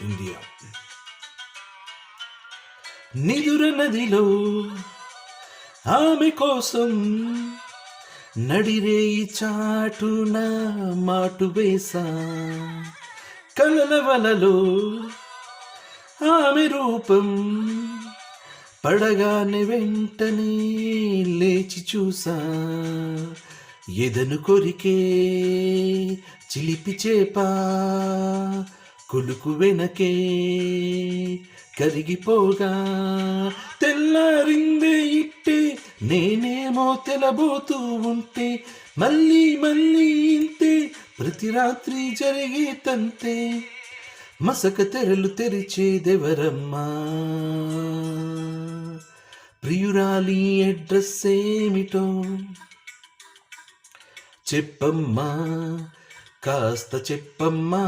India. నిదుర నదిలో ఆమె కోసం నడిరేయి చాటున మాటు వేసా, కలల వలలో ఆమె రూపం పడగానే వెంటనే లేచి చూసా, ఎదను కొరికే చిలిపి చేప కొలుకు వెనకే కరిగిపోగా, తెల్లారిందే ఇట్టే నేనేమో తెలబోతూ ఉంటే, మళ్ళీ మళ్ళీ ఇంతే ప్రతి రాత్రి జరిగే తంతే, మసక తెరలు తెరిచేదెవరమ్మా, ప్రియురాలి అడ్రస్ ఏమిటో చెప్పమ్మా, కాస్త చెప్పమ్మా.